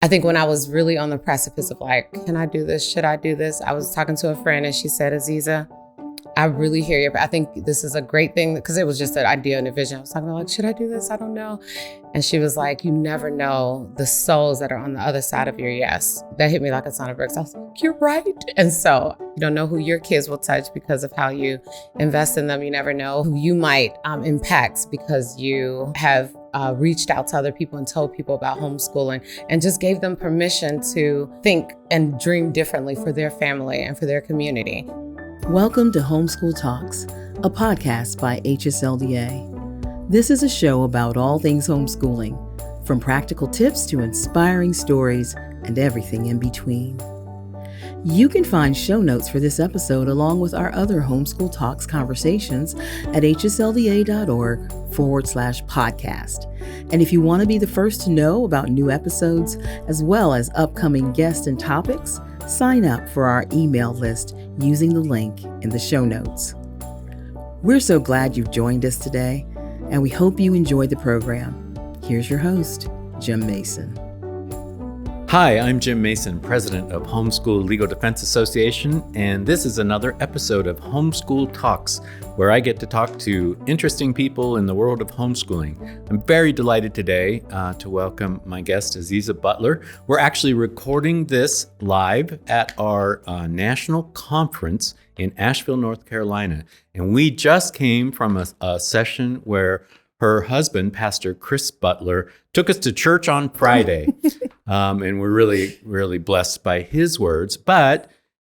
I think when I was really on the precipice of like, can I do this? Should I do this? I was talking to a friend and she said, Aziza, I really hear you. But I think this is a great thing because it was just an idea and a vision. I was talking about like, should I do this? I don't know. And she was like, you never know the souls that are on the other side of your yes. That hit me like a ton of bricks. I was like, you're right. And so you don't know who your kids will touch because of how you invest in them. You never know who you might impact because you have reached out to other people and told people about homeschooling and just gave them permission to think and dream differently for their family and for their community. Welcome to Homeschool Talks, a podcast by HSLDA. This is a show about all things homeschooling, from practical tips to inspiring stories and everything in between. You can find show notes for this episode along with our other Homeschool Talks conversations at hslda.org/podcast. And if you want to be the first to know about new episodes, as well as upcoming guests and topics, sign up for our email list using the link in the show notes. We're so glad you've joined us today, and we hope you enjoyed the program. Here's your host, Jim Mason. Hi, I'm Jim Mason, president of Homeschool Legal Defense Association, and this is another episode of Homeschool Talks, where I get to talk to interesting people in the world of homeschooling. I'm very delighted today to welcome my guest, Aziza Butler. We're actually recording this live at our national conference in Asheville, North Carolina, and we just came from a session where her husband, Pastor Chris Butler, took us to church on Friday. And we're really, really blessed by his words.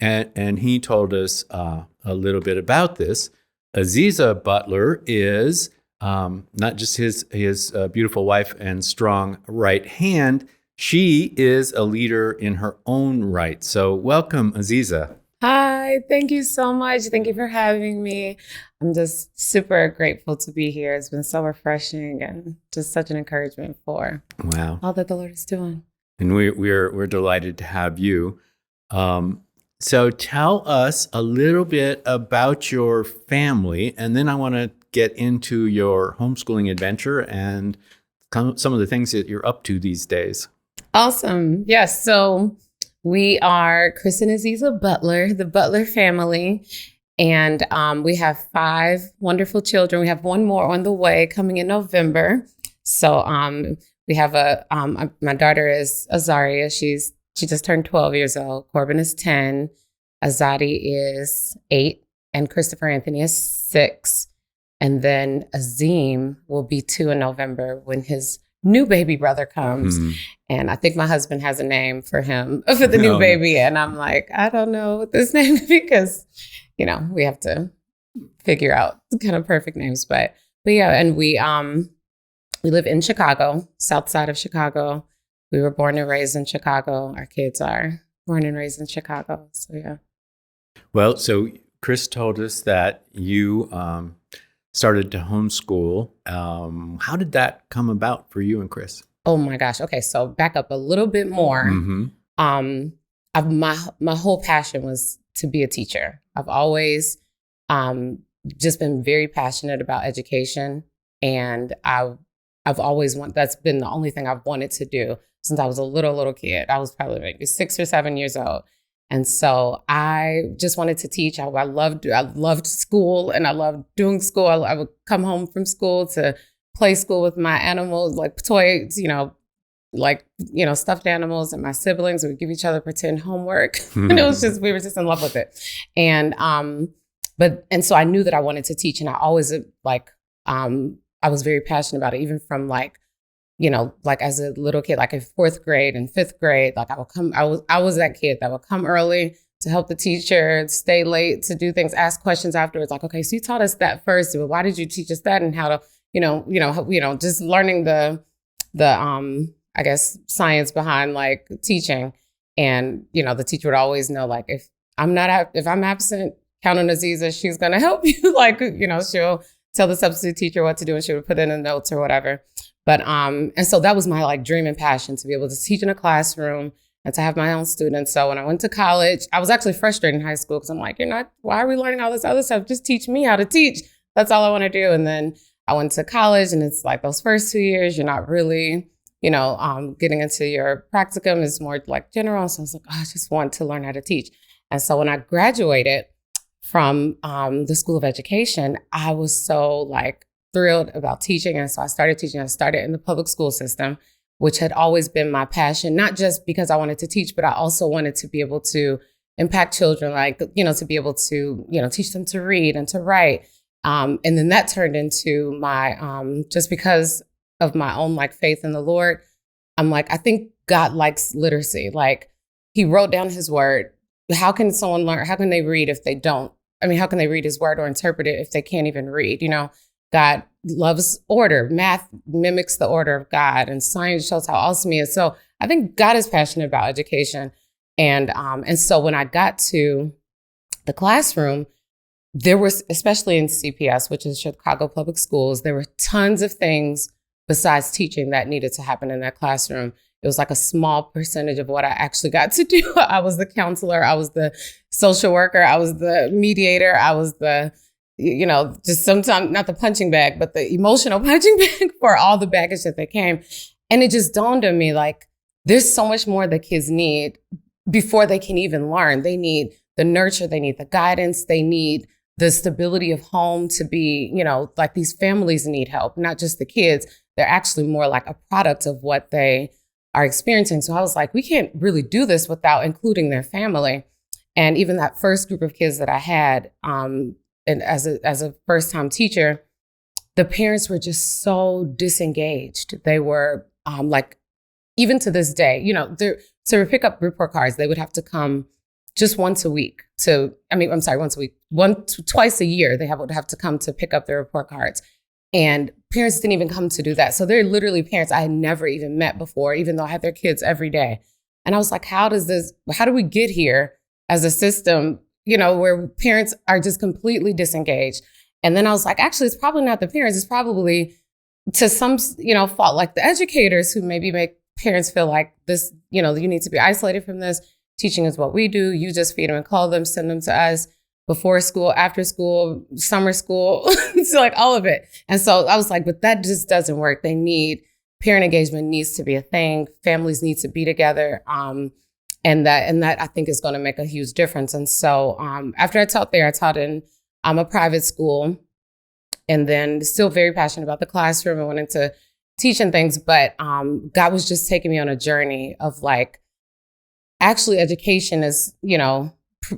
And he told us a little bit about this. Aziza Butler is not just his beautiful wife and strong right hand. She is a leader in her own right. So welcome, Aziza. Hi, thank you so much. Thank you for having me. I'm just super grateful to be here. It's been so refreshing and just such an encouragement for all that the Lord is doing. And we're delighted to have you. So tell us a little bit about your family, and then I want to get into your homeschooling adventure and some of the things that you're up to these days. Awesome. Yes. So we are Chris and Aziza Butler, the Butler family. And we have 5 wonderful children. We have one more on the way coming in November. So we have my daughter is Azaria. She just turned 12 years old. Corbin is 10. Azadi is 8. And Christopher Anthony is 6. And then Azim will be 2 in November when his new baby brother comes. Mm-hmm. And I think my husband has a name for him, for the new baby. And I'm like, I don't know what this name is because, we have to figure out the kind of perfect names. But yeah, and we live in Chicago, south side of Chicago. We were born and raised in Chicago. Our kids are born and raised in Chicago. So yeah. Well, so Chris told us that you started to homeschool. How did that come about for you and Chris? Oh my gosh. Okay, so back up a little bit more. Mm-hmm. My whole passion was to be a teacher. I've always just been very passionate about education, and I've always that's been the only thing I've wanted to do since I was a little kid. I was probably maybe 6 or 7 years old. And so I just wanted to teach. I loved school, and I loved doing school. I would come home from school to play school with my animals, like toys, stuffed animals, and my siblings. We would give each other pretend homework. And it was just, we were just in love with it. And so I knew that I wanted to teach, and I always I was very passionate about it, even from as a little kid, like in 4th grade and 5th grade, I was that kid that would come early to help the teacher, stay late to do things, ask questions afterwards. Like, okay, so you taught us that first, but why did you teach us that? And how to, just learning the I guess science behind teaching. And, the teacher would always know, if I'm absent, count on Aziza, she's going to help you. She'll tell the substitute teacher what to do, and she would put in the notes or whatever. But, and so that was my dream and passion, to be able to teach in a classroom and to have my own students. So when I went to college, I was actually frustrated in high school because I'm like, why are we learning all this other stuff? Just teach me how to teach. That's all I want to do. And then I went to college, and it's those first 2 years, you're not really getting into your practicum is more like general. So I was like, I just want to learn how to teach. And so when I graduated from the School of Education, I was so like thrilled about teaching. And so I started teaching. I started in the public school system, which had always been my passion, not just because I wanted to teach, but I also wanted to be able to impact children, like, to be able to, teach them to read and to write. And then that turned into my, just because of my own like faith in the Lord, I'm like, I think God likes literacy. Like he wrote down his word. How can someone learn? How can they read if they don't? How can they read his word or interpret it if they can't even read? God loves order. Math mimics the order of God, and science shows how awesome he is. So I think God is passionate about education. And so when I got to the classroom, there was, especially in CPS, which is Chicago Public Schools, there were tons of things besides teaching that needed to happen in that classroom. It was like a small percentage of what I actually got to do. I was the counselor, I was the social worker, I was the mediator, I was the, just sometimes not the punching bag, but the emotional punching bag for all the baggage that they came. And it just dawned on me, like, there's so much more that kids need before they can even learn. They need the nurture, they need the guidance, they need the stability of home to be, like these families need help, not just the kids. They're actually more like a product of what they are experiencing. So I was like, we can't really do this without including their family. And even that first group of kids that I had, and as a first-time teacher, the parents were just so disengaged. They were like, even to this day, to pick up report cards, they would have to come just once a week twice a year. They would have to come to pick up their report cards. And parents didn't even come to do that. So they're literally parents I had never even met before, even though I had their kids every day. And I was like, how do we get here as a system, where parents are just completely disengaged? And then I was like, actually, it's probably not the parents. It's probably to some, fault, like the educators who maybe make parents feel like this, you need to be isolated from this. Teaching is what we do. You just feed them and clothe them, send them to us before school, after school, summer school. It's like all of it. And so I was like, but that just doesn't work. Parent engagement needs to be a thing. Families need to be together. And that I think is going to make a huge difference. And so after I taught there, I taught in a private school, and then still very passionate about the classroom and went into teaching things. But God was just taking me on a journey of like, actually education is,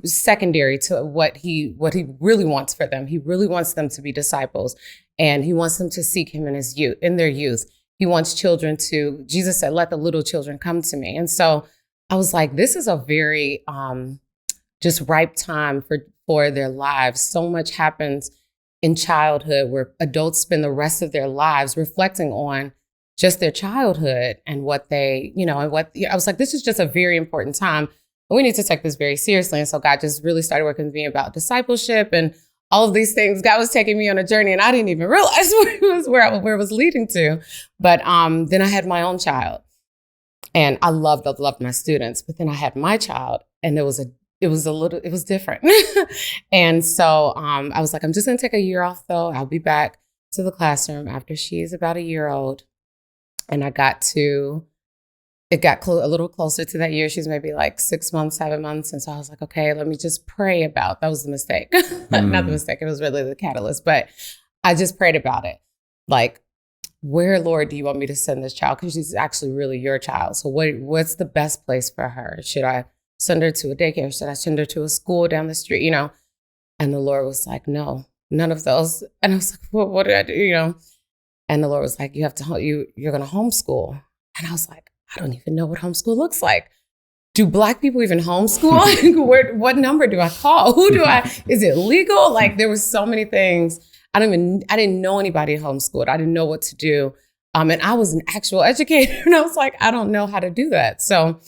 secondary to what he really wants for them. He really wants them to be disciples, and he wants them to seek him in their youth. He wants children to, Jesus said, let the little children come to me. And so I was like, this is a very just ripe time for their lives. So much happens in childhood where adults spend the rest of their lives reflecting on just their childhood and what they, I was like, this is just a very important time. We need to take this very seriously. And so God just really started working with me about discipleship and all of these things. God was taking me on a journey, and I didn't even realize where it was leading to. But then I had my own child, and I loved my students. But then I had my child, and it was different. And so I was like, I'm just going to take a year off, though. I'll be back to the classroom after she's about a year old. And it got a little closer to that year. She's maybe like 6 months, 7 months. And so I was like, okay, let me just pray that was the mistake. Not the mistake. It was really the catalyst. But I just prayed about it. Like, where, Lord, do you want me to send this child? Because she's actually really your child. So what's the best place for her? Should I send her to a daycare? Should I send her to a school down the street? And the Lord was like, no, none of those. And I was like, well, what did I do? And the Lord was like, you're going to homeschool. And I was like, I don't even know what homeschool looks like. Do Black people even homeschool? What number do I call? Is it legal? Like, there were so many things. I didn't know anybody homeschooled. I didn't know what to do. And I was an actual educator, and I was like, I don't know how to do that. So,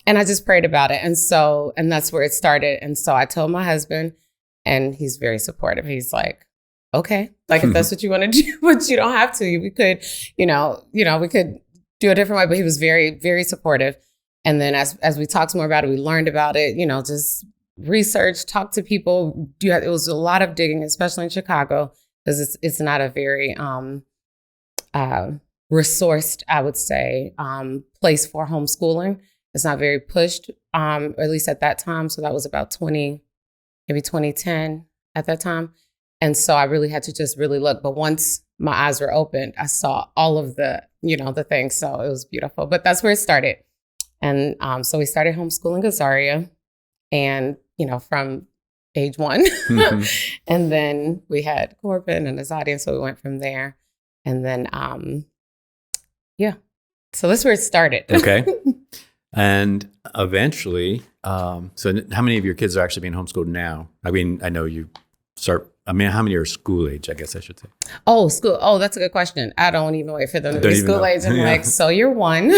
and I just prayed about it. And that's where it started. And so I told my husband, and he's very supportive. He's like, okay, like if that's what you want to do, but you don't have to. We could, we could do a different way. But he was very, very supportive. And then as we talked more about it, we learned about it, just research, talk to people. It was a lot of digging, especially in Chicago, because it's not a very resourced, I would say, place for homeschooling. It's not very pushed, or at least at that time. So that was about maybe 2010 at that time. And so I really had to just really look. But once my eyes were opened, I saw all of the things. So it was beautiful. But that's where it started. And so we started homeschooling Azaria, and, from age 1. And then we had Corbin and Azadi. And so we went from there. And then, so that's where it started. Okay. And eventually, so how many of your kids are actually being homeschooled now? I mean, I know how many are school age, I guess I should say? Oh, school. Oh, that's a good question. I don't even wait for them to be school age. I'm like, so you're 1.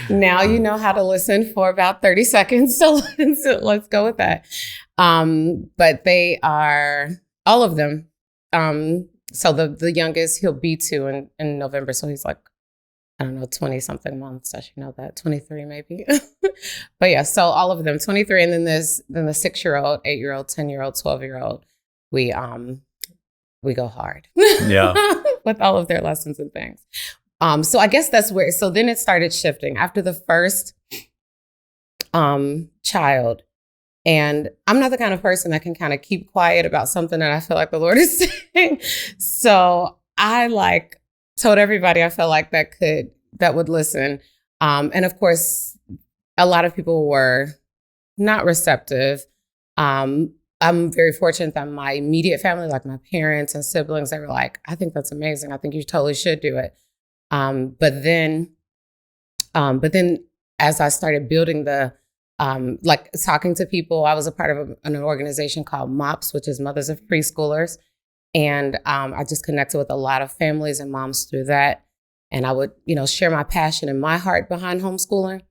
Now you know how to listen for about 30 seconds. So let's go with that. But they are, all of them. So the youngest, he'll be 2 in November. So he's like, I don't know, 20 something months. I should know that. 23 maybe. But yeah, so all of them, 23. And then there's the 6-year-old, 8-year-old, 10-year-old, 12-year-old. We go hard. Yeah. With all of their lessons and things. So I guess that's where, so then it started shifting after the first child. And I'm not the kind of person that can kind of keep quiet about something that I feel like the Lord is saying. So I told everybody I felt like that would listen. And of course, a lot of people were not receptive. I'm very fortunate that my immediate family, like my parents and siblings, they were like, I think that's amazing. I think you totally should do it. But then as I started building talking to people, I was a part of an organization called MOPS, which is Mothers of Preschoolers. And I just connected with a lot of families and moms through that. And I would, share my passion and my heart behind homeschooling.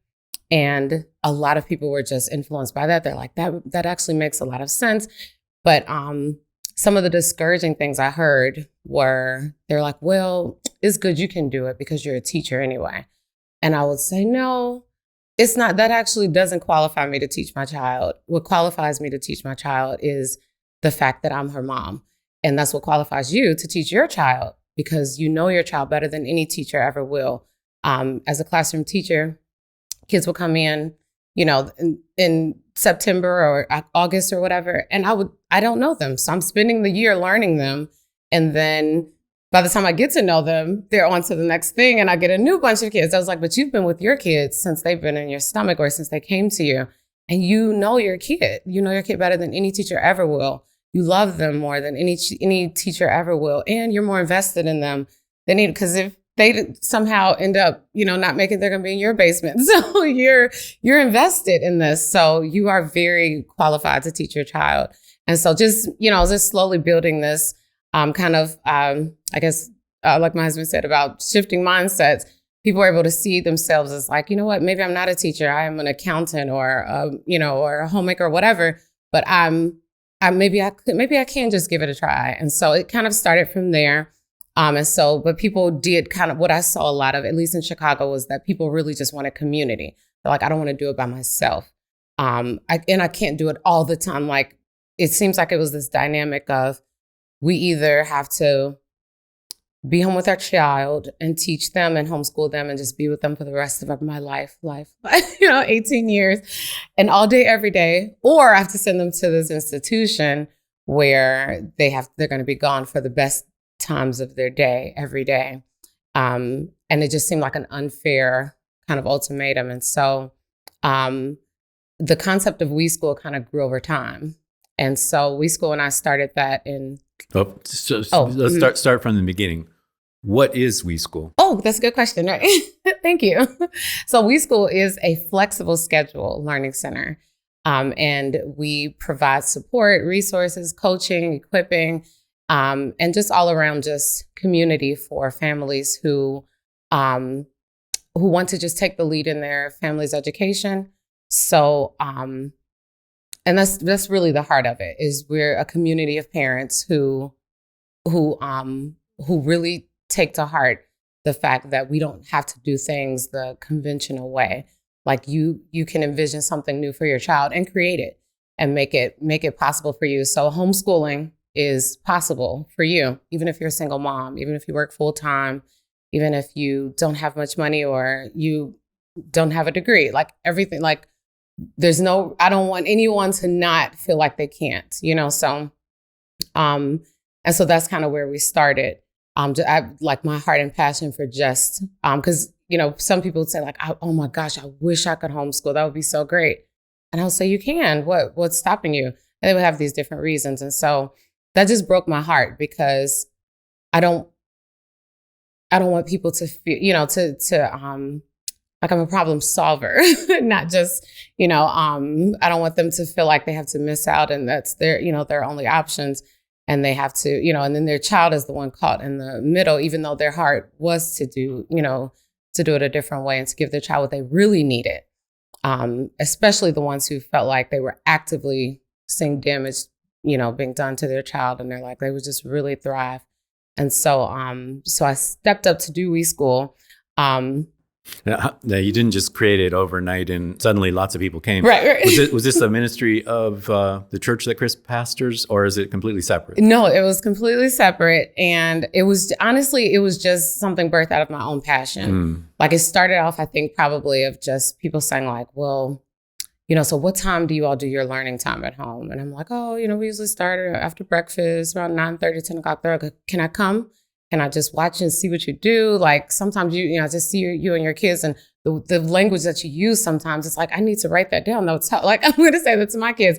And a lot of people were just influenced by that. They're like, that actually makes a lot of sense. But some of the discouraging things I heard they're like, well, it's good you can do it because you're a teacher anyway. And I would say, no, it's not. That actually doesn't qualify me to teach my child. What qualifies me to teach my child is the fact that I'm her mom. And that's what qualifies you to teach your child, because you know your child better than any teacher ever will. As a classroom teacher, kids will come in, in September or August or whatever, and I don't know them. So I'm spending the year learning them. And then by the time I get to know them, they're on to the next thing. And I get a new bunch of kids. I was like, but you've been with your kids since they've been in your stomach or since they came to you. And you know your kid. You know your kid better than any teacher ever will. You love them more than any teacher ever will. And you're more invested in them than any, because if they somehow end up, not making, they're going to be in your basement. So you're invested in this. So you are very qualified to teach your child. And so just slowly building this I guess, like my husband said about shifting mindsets, people are able to see themselves as like, you know what, maybe I'm not a teacher. I am an accountant or a homemaker or whatever, but maybe I can just give it a try. And so it kind of started from there. But people did kind of, what I saw a lot of, at least in Chicago, was that people really just wanted community. They're like, I don't want to do it by myself. I can't do it all the time. Like, it seems like it was this dynamic of, we either have to be home with our child and teach them and homeschool them and just be with them for the rest of my life, 18 years and all day, every day, or I have to send them to this institution where they're going to be gone for the best times of their day, every day. And it just seemed like an unfair kind of ultimatum. And so the concept of We School kind of grew over time. And so We School and I started that in... let's start from the beginning. What is We School? Oh, that's a good question, right? Thank you. So We School is a flexible schedule learning center. And we provide support, resources, coaching, equipping, and just all around just community for families who want to just take the lead in their family's education. So, and that's really the heart of it, is we're a community of parents who really take to heart the fact that we don't have to do things the conventional way. Like you can envision something new for your child and create it and make it possible for you. So homeschooling is possible for you, even if you're a single mom, even if you work full time, even if you don't have much money or you don't have a degree, like everything, like I don't want anyone to not feel like they can't, so, and so that's kind of where we started. I like my heart and passion for just, cause some people would say like, oh my gosh, I wish I could homeschool. That would be so great. And I'll say, you can, what's stopping you? And they would have these different reasons. And so that just broke my heart because I don't want people to feel, like I'm a problem solver, not just, I don't want them to feel like they have to miss out and that's their only options. And they have to, and then their child is the one caught in the middle, even though their heart was to do it a different way and to give their child what they really needed. Especially the ones who felt like they were actively seeing damage, being done to their child. And they're like, they would just really thrive. And so, so I stepped up to do WeSchool. Now, you didn't just create it overnight and suddenly lots of people came. Right. Was this the ministry of the church that Chris pastors, or is it completely separate? No, it was completely separate. And it was just something birthed out of my own passion. Like it started off, I think, probably of just people saying like, well, so what time do you all do your learning time at home? And I'm like, oh, we usually start after breakfast around 9:30, 10 o'clock. They're like, can I come? Can I just watch and see what you do? Like sometimes I just see you and your kids and the language that you use sometimes it's like, I need to write that down. No, like I'm going to say that to my kids.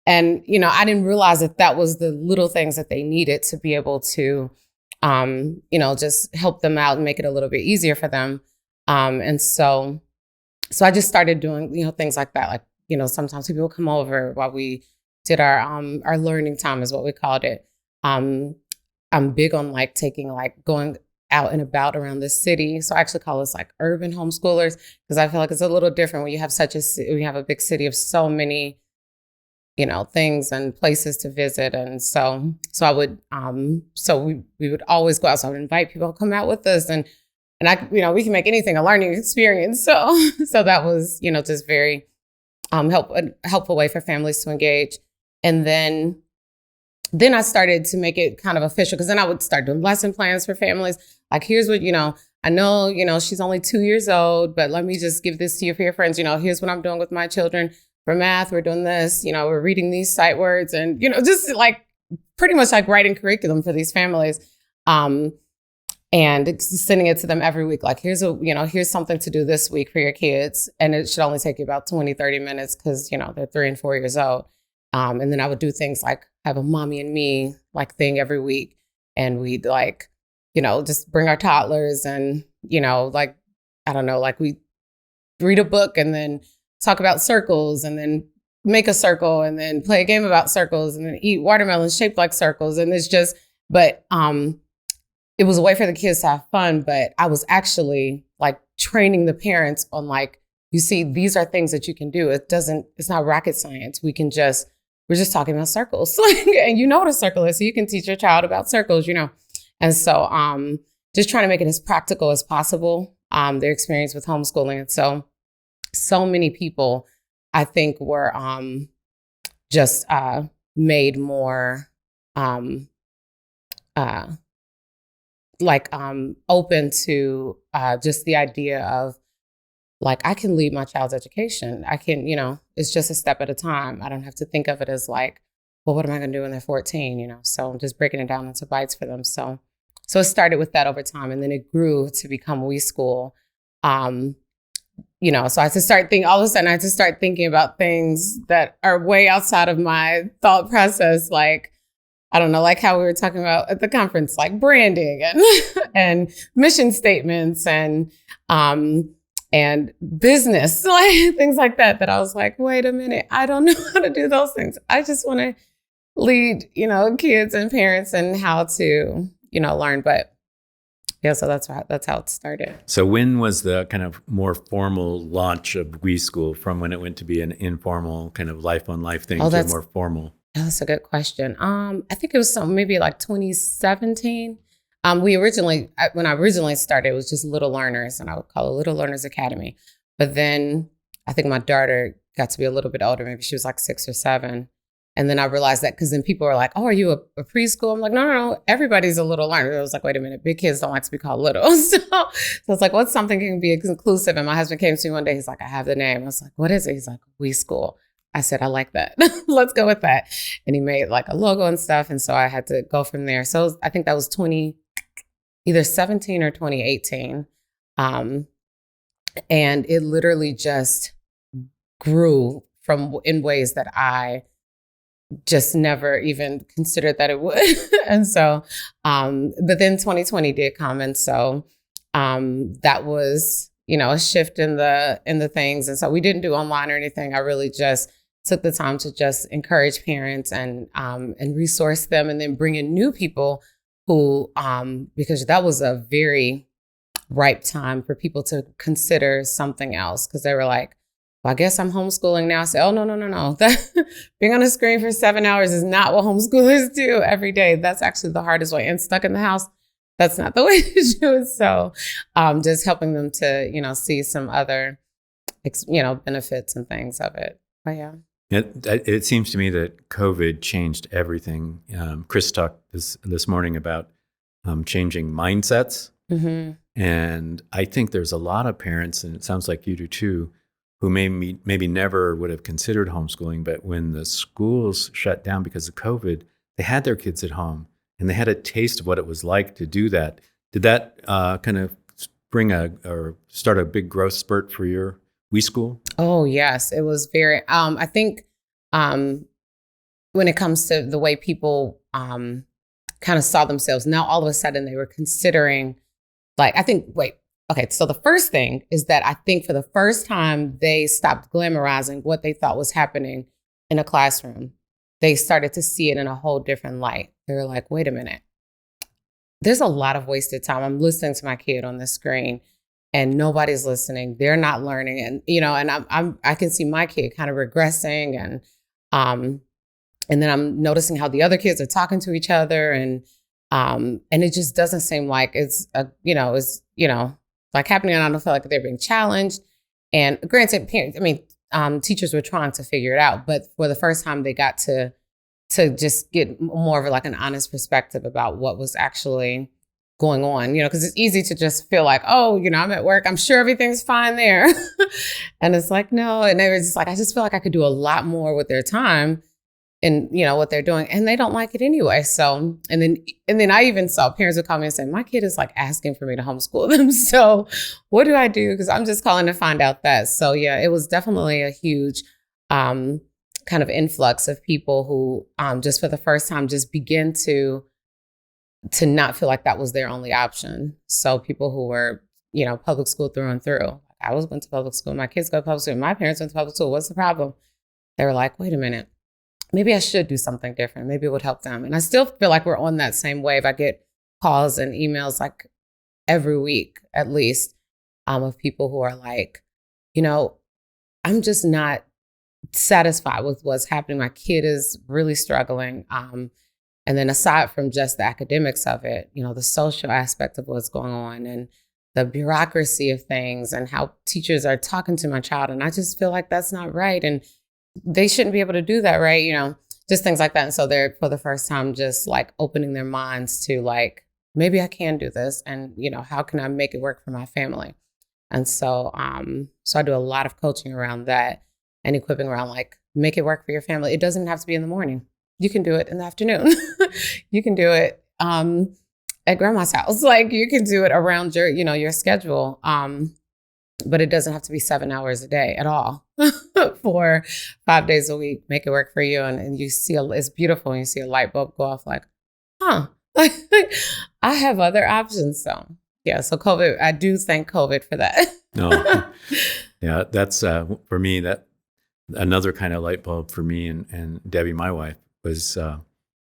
And, I didn't realize that was the little things that they needed to be able to, just help them out and make it a little bit easier for them. And so I just started doing, things like that. Like, sometimes people would come over while we did our learning time is what we called it. I'm big on going out and about around the city. So I actually call us like urban homeschoolers because I feel like it's a little different when you have we have a big city of so many, things and places to visit. And so I would, we would always go out. So I would invite people to come out with us and I, we can make anything a learning experience. So that was, just very helpful way for families to engage. And then I started to make it kind of official because then I would start doing lesson plans for families. Like, here's what, I know, she's only 2 years old, but let me just give this to you for your friends. Here's what I'm doing with my children for math. We're doing this, we're reading these sight words and, just like pretty much like writing curriculum for these families. And sending it to them every week. Like, here's something to do this week for your kids. And it should only take you about 20, 30 minutes because, they're 3 and 4 years old. And then I would do things like have a mommy and me like thing every week. And we'd like, just bring our toddlers and, like, I don't know, like we read a book and then talk about circles and then make a circle and then play a game about circles and then eat watermelons shaped like circles. And it's just, but it was a way for the kids to have fun. But I was actually like training the parents on like, you see, these are things that you can do. It's not rocket science. We're just talking about circles. And what a circle is, so you can teach your child about circles, And so just trying to make it as practical as possible, their experience with homeschooling. And so many people, I think, were just made more open to just the idea of like, I can lead my child's education. I can, it's just a step at a time. I don't have to think of it as like, well, what am I going to do when they're 14? So I'm just breaking it down into bites for them. So it started with that over time. And then it grew to become WeSchool. So I had to start all of a sudden I had to start thinking about things that are way outside of my thought process. Like, I don't know, like how we were talking about at the conference, like branding and mission statements and business, like things like that I was like, wait a minute, I don't know how to do those things. I just want to lead, kids and parents and how to, learn. But yeah, so that's how it started. So when was the kind of more formal launch of WeSchool from when it went to be an informal kind of life on life thing to more formal? That's a good question. I think it was maybe like 2017. When I originally started, it was just Little Learners, and I would call it Little Learners Academy. But then I think my daughter got to be a little bit older. Maybe she was like 6 or 7. And then I realized that because then people are like, oh, are you a preschool? I'm like, no. Everybody's a little learner. I was like, wait a minute. Big kids don't like to be called little. So it's like, what's something can be inclusive? And my husband came to me one day. He's like, I have the name. I was like, what is it? He's like, We School. I said, I like that. Let's go with that. And he made like a logo and stuff. And so I had to go from there. So I think that was either 17 or 2018. And it literally just grew in ways that I just never even considered that it would. And so, but then 2020 did come. And so that was, a shift in the things. And so we didn't do online or anything. I really just took the time to just encourage parents and resource them, and then bring in new people who, because that was a very ripe time for people to consider something else, because they were like, well, I guess I'm homeschooling now. I said, oh, no. Being on a screen for 7 hours is not what homeschoolers do every day. That's actually the hardest way. And stuck in the house, that's not the way to do it. So just helping them to, see some other, benefits and things of it. But yeah. It seems to me that COVID changed everything. Chris talked this morning about changing mindsets. Mm-hmm. And I think there's a lot of parents, and it sounds like you do too, who maybe never would have considered homeschooling, but when the schools shut down because of COVID, they had their kids at home and they had a taste of what it was like to do that. Did that kind of or start a big growth spurt for your We School? Oh, yes. It was very, I think when it comes to the way people kind of saw themselves, now all of a sudden they were considering, okay, so the first thing is that I think for the first time, they stopped glamorizing what they thought was happening in a classroom. They started to see it in a whole different light. They were like, wait a minute, there's a lot of wasted time. I'm listening to my kid on the screen and nobody's listening. They're not learning. And, and I can see my kid kind of regressing, and then I'm noticing how the other kids are talking to each other. And it just doesn't seem like it's like happening. And I don't feel like they're being challenged. And granted, teachers were trying to figure it out, but for the first time, they got to just get more of an honest perspective about what was actually going on, because it's easy to just feel like, oh, I'm at work, I'm sure everything's fine there. And it's like, no. And they were just like, I just feel like I could do a lot more with their time and, what they're doing. And they don't like it anyway. So, and then I even saw parents would call me and say, my kid is like asking for me to homeschool them. So what do I do? Because I'm just calling to find out that. So yeah, it was definitely a huge kind of influx of people who just for the first time just begin to not feel like that was their only option. So people who were, public school through and through. I went to public school. My kids go to public school. My parents went to public school. What's the problem? They were like, wait a minute. Maybe I should do something different. Maybe it would help them. And I still feel like we're on that same wave. I get calls and emails like every week, at least, of people who are like, I'm just not satisfied with what's happening. My kid is really struggling. And then aside from just the academics of it, the social aspect of what's going on and the bureaucracy of things and how teachers are talking to my child. And I just feel like that's not right. And they shouldn't be able to do that, right? Just things like that. And so they're, for the first time, just like opening their minds to like, maybe I can do this. And, how can I make it work for my family? And so, so I do a lot of coaching around that and equipping around like, make it work for your family. It doesn't have to be in the morning. You can do it in the afternoon. You can do it at grandma's house. Like you can do it around your, your schedule. But it doesn't have to be 7 hours a day at all for 5 days a week. Make it work for you. And you see, it's beautiful. And you see a light bulb go off like, like I have other options. So yeah. So COVID, I do thank COVID for that. No. Yeah. That's for me, that another kind of light bulb for me and Debbie, my wife, was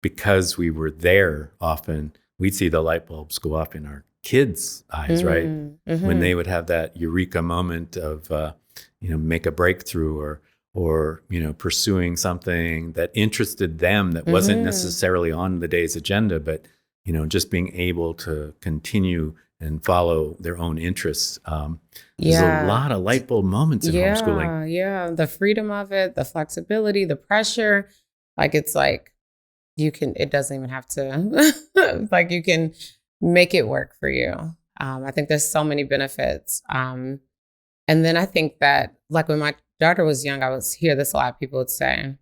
because we were there often, we'd see the light bulbs go off in our kids' eyes, right? Mm-hmm. When they would have that Eureka moment of, make a breakthrough or pursuing something that interested them that wasn't necessarily on the day's agenda, but, just being able to continue and follow their own interests. There's a lot of light bulb moments in homeschooling. Yeah, the freedom of it, the flexibility, the pressure Like, it's like, it doesn't even have to, like, you can make it work for you. I think there's so many benefits. And then I think that, like, when my daughter was young, I would hear this a lot. People would say,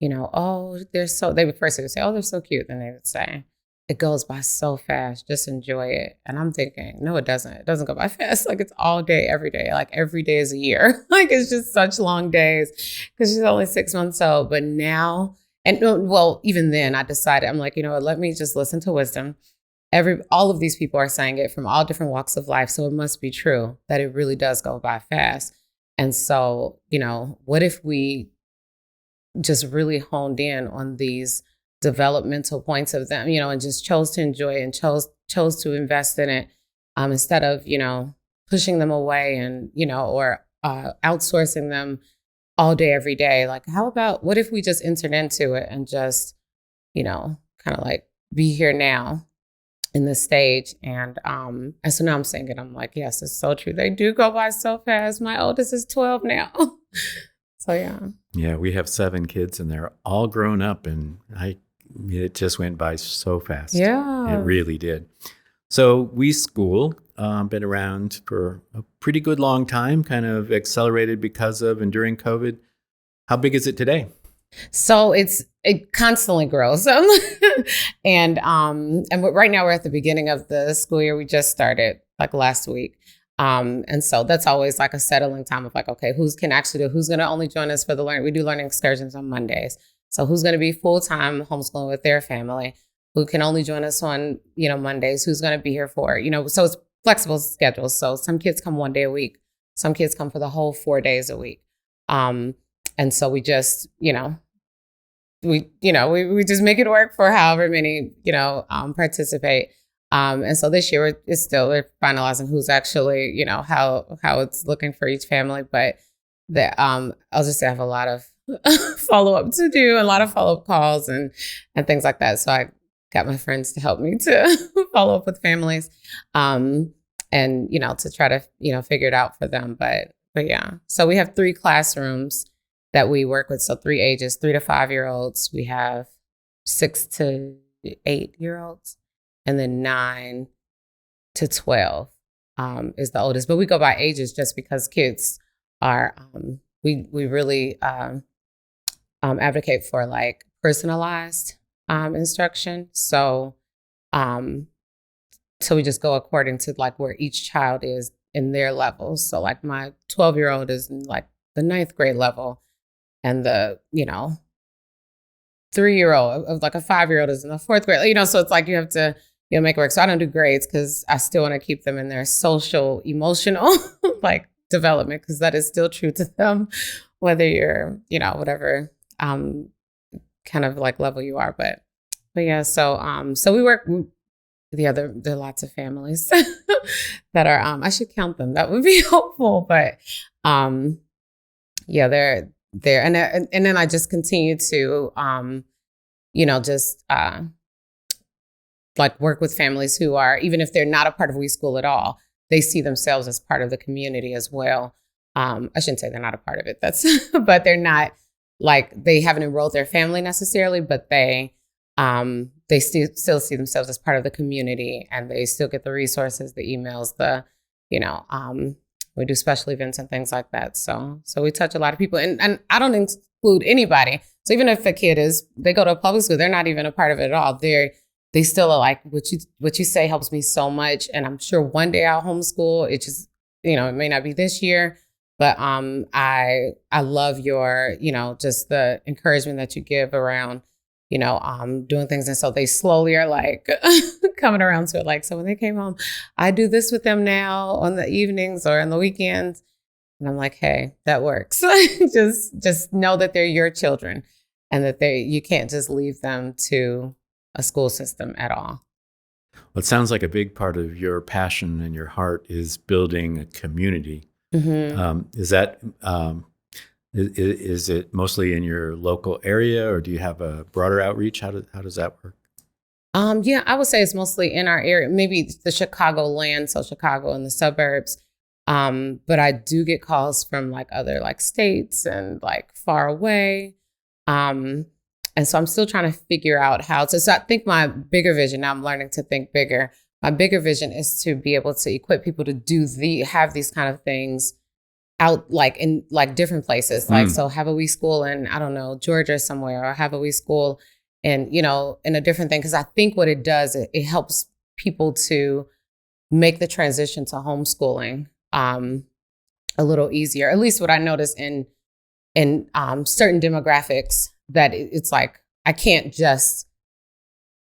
oh, they would first say, oh, they're so cute. Then they would say, it goes by so fast. Just enjoy it. And I'm thinking, no, it doesn't. It doesn't go by fast. Like, it's all day, every day. Like, every day is a year. Like, it's just such long days because she's only 6 months old. But now, even then I decided, I'm like, let me just listen to wisdom. All of these people are saying it from all different walks of life. So it must be true that it really does go by fast. And so, what if we just really honed in on these developmental points of them, and just chose to enjoy it and chose to invest in it, instead of, pushing them away and, or outsourcing them all day, every day. Like, what if we just entered into it and just, kind of like be here now in this stage. And so now I'm saying it, I'm like, yes, it's so true. They do go by so fast. My oldest is 12 now. So yeah. Yeah, we have 7 kids and they're all grown up, and it just went by so fast. Yeah. It really did. So We School, been around for a pretty good long time, kind of accelerated because of and during COVID. How big is it today? So it constantly grows. And right now we're at the beginning of the school year. We just started like last week. And so that's always like a settling time of like, okay, who's going to only join us for the learning? We do learning excursions on Mondays. So who's going to be full-time homeschooling with their family? Who can only join us on, Mondays? Who's going to be here for, so it's flexible schedules. So some kids come 1 day a week. Some kids come for the whole 4 days a week. And so we just, we just make it work for however many, participate. And so this year we're finalizing who's actually, how it's looking for each family. But I'll just say I have a lot of follow-up to do, a lot of follow-up calls and things like that. So I got my friends to help me to follow up with families, and, to try to, figure it out for them. But yeah, so we have 3 classrooms that we work with. So 3 ages, 3 to 5 year olds. We have 6 to 8 year olds, and then 9 to 12 is the oldest. But we go by ages just because kids are, we really advocate for like personalized instruction. So we just go according to like where each child is in their levels. So like my 12-year-old is in like the 9th grade level, and the 3-year-old of like a 5-year-old is in the 4th grade. So it's like you have to make it work. So I don't do grades because I still want to keep them in their social, emotional like development, because that is still true to them, whether you're whatever kind of like level you are. But yeah, so we work. There are lots of families that are, I should count them. That would be helpful. But yeah, they're there. And then I just continue to, just like work with families who are, even if they're not a part of We School at all, they see themselves as part of the community as well. I shouldn't say they're not a part of it. But they're not like, they haven't enrolled their family necessarily, but they still see themselves as part of the community, and they still get the resources, the emails, we do special events and things like that. So we touch a lot of people, and I don't exclude anybody. So even if a kid they go to a public school, they're not even a part of it at all. They still are like, what you say helps me so much. And I'm sure one day I'll homeschool. It just, it may not be this year, but I love your, just the encouragement that you give around, doing things. And so they slowly are like coming around to it. Like, so when they came home, I do this with them now on the evenings or on the weekends. And I'm like, hey, that works. just know that they're your children, and that you can't just leave them to a school system at all. Well, it sounds like a big part of your passion and your heart is building a community. Mm-hmm. Is it mostly in your local area, or do you have a broader outreach? How does that work? Yeah, I would say it's mostly in our area, maybe the Chicagoland, so Chicago and the suburbs. But I do get calls from like other like states and like far away. And And so I'm still trying to figure out how to, so I think my bigger vision, now I'm learning to think bigger. My bigger vision is to be able to equip people to have these kind of things out like in like different places. Like, so have a wee school in, I don't know, Georgia somewhere, or have a wee school in, you know, in a different thing. Cause I think what it does, it helps people to make the transition to homeschooling a little easier. At least what I noticed in certain demographics, that it's like, I can't just,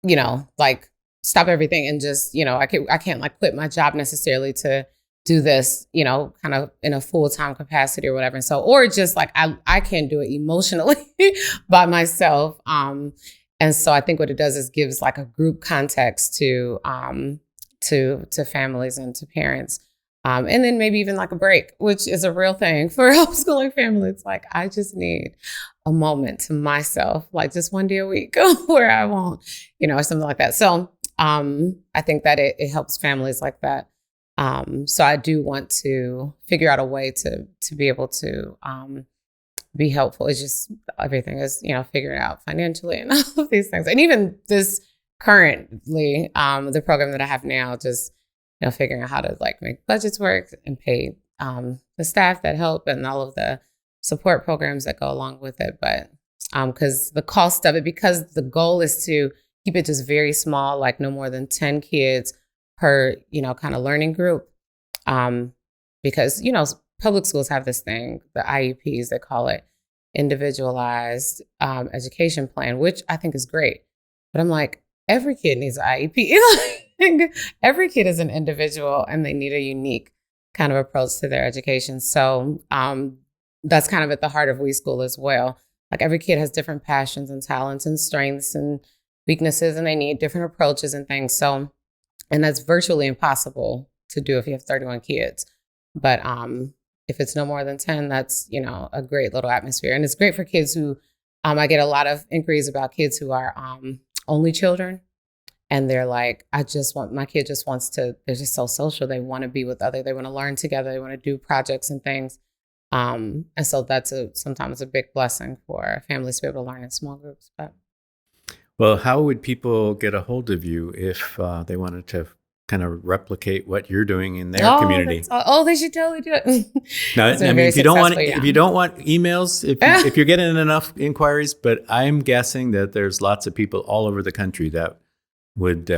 you know, like stop everything and just, you know, I can't like quit my job necessarily to do this, you know, kind of in a full-time capacity or whatever. And so, or just like, I can't do it emotionally by myself. And so I think what it does is gives like a group context to families and to parents. And then maybe even like a break, which is a real thing for a homeschooling family. It's like, I just need a moment to myself, like just one day a week where I won't, you know, or something like that. So I think that it helps families like that. So I do want to figure out a way to be able to be helpful. It's just everything is, you know, figuring out financially and all of these things. And even this currently, the program that I have now, just, you know, figuring out how to like make budgets work and pay the staff that help and all of the support programs that go along with it. But because the cost of it, because the goal is to keep it just very small, like no more than 10 kids per, you know, kind of learning group. Because, you know, public schools have this thing, the IEPs, they call it individualized education plan, which I think is great. But I'm like, every kid needs an IEP. Every kid is an individual and they need a unique kind of approach to their education. So that's kind of at the heart of We School as well. Like every kid has different passions and talents and strengths and weaknesses, and they need different approaches and things. So, and that's virtually impossible to do if you have 31 kids. But if it's no more than 10, that's, you know, a great little atmosphere. And it's great for kids who, I get a lot of inquiries about kids who are only children. And they're like, my kid just wants to, they're just so social. They want to be with others. They want to learn together. They want to do projects and things. And so that's sometimes a big blessing for families to be able to learn in small groups. But well, how would people get a hold of you if they wanted to kind of replicate what you're doing in their community? They should totally do it. No, I mean, if you don't want emails, if you're getting enough inquiries, but I'm guessing that there's lots of people all over the country that would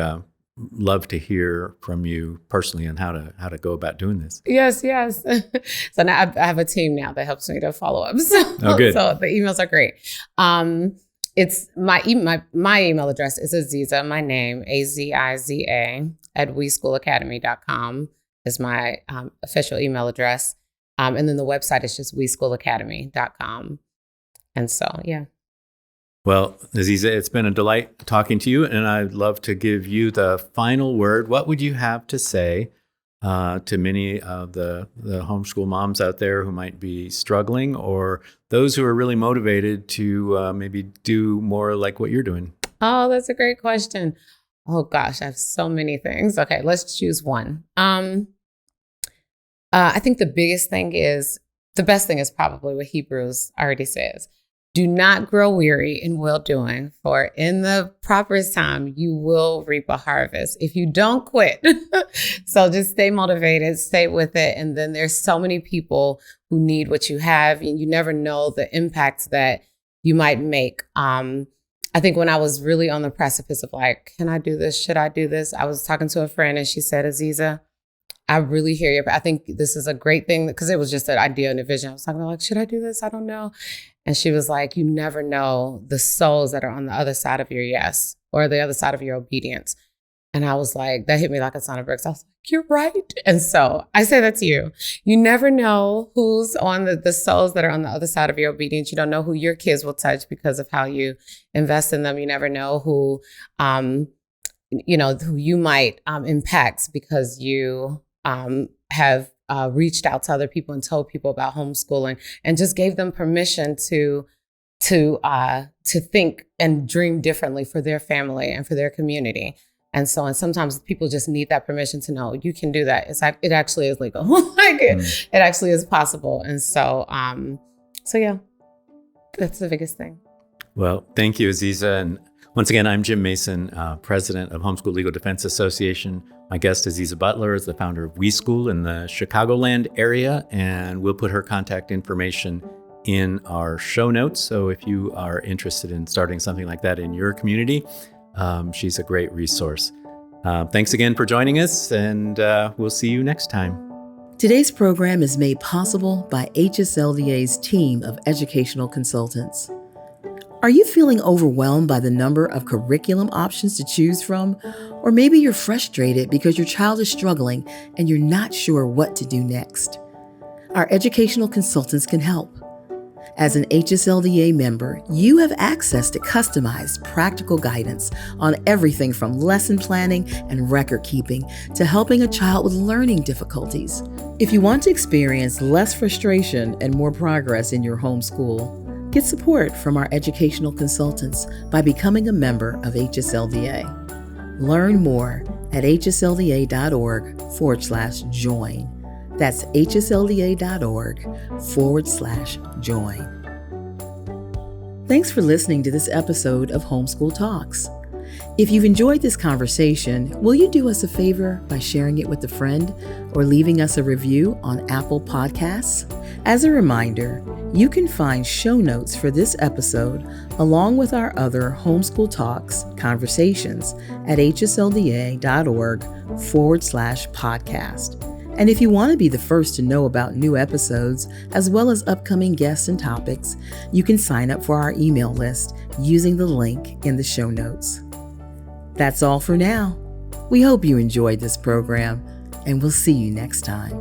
love to hear from you personally on how to go about doing this. Yes. So now I have a team now that helps me to follow up. So, good. So the emails are great. It's my email address is Aziza, my name, Aziza at WeSchoolAcademy.com is my official email address. And then the website is just WeSchoolAcademy.com. And so, yeah. Well, Aziza, it's been a delight talking to you, and I'd love to give you the final word. What would you have to say to many of the homeschool moms out there who might be struggling, or those who are really motivated to maybe do more like what you're doing? Oh, that's a great question. Oh, gosh, I have so many things. Okay, let's choose one. I think the best thing is probably what Hebrews already says. Do not grow weary in well-doing, for in the proper time, you will reap a harvest if you don't quit. So just stay motivated, stay with it. And then there's so many people who need what you have, and you never know the impacts that you might make. I think when I was really on the precipice of like, can I do this? Should I do this? I was talking to a friend and she said, Aziza, I really hear you. But I think this is a great thing because it was just an idea and a vision. I was talking about like, should I do this? I don't know. And she was like, you never know the souls that are on the other side of your yes or the other side of your obedience. And I was like, that hit me like a ton of bricks. I was like, you're right. And so I say that to you. You never know who's on the souls that are on the other side of your obedience. You don't know who your kids will touch because of how you invest in them. You never know who you might impact because you have reached out to other people and told people about homeschooling and just gave them permission to think and dream differently for their family and for their community. And sometimes people just need that permission to know you can do that. It's like, it actually is legal. It actually is possible. And so yeah, that's the biggest thing. Well, thank you, Aziza. And once again, I'm Jim Mason, president of Homeschool Legal Defense Association. My guest, Aziza Butler, is the founder of WeSchool in the Chicagoland area, and we'll put her contact information in our show notes. So if you are interested in starting something like that in your community, she's a great resource. Thanks again for joining us, and we'll see you next time. Today's program is made possible by HSLDA's team of educational consultants. Are you feeling overwhelmed by the number of curriculum options to choose from? Or maybe you're frustrated because your child is struggling and you're not sure what to do next. Our educational consultants can help. As an HSLDA member, you have access to customized, practical guidance on everything from lesson planning and record keeping to helping a child with learning difficulties. If you want to experience less frustration and more progress in your homeschool, get support from our educational consultants by becoming a member of HSLDA. Learn more at hslda.org/join. That's hslda.org/join. Thanks for listening to this episode of Homeschool Talks. If you've enjoyed this conversation, will you do us a favor by sharing it with a friend or leaving us a review on Apple Podcasts? As a reminder, you can find show notes for this episode along with our other Homeschool Talks conversations at hslda.org/podcast. And if you want to be the first to know about new episodes, as well as upcoming guests and topics, you can sign up for our email list using the link in the show notes. That's all for now. We hope you enjoyed this program, and we'll see you next time.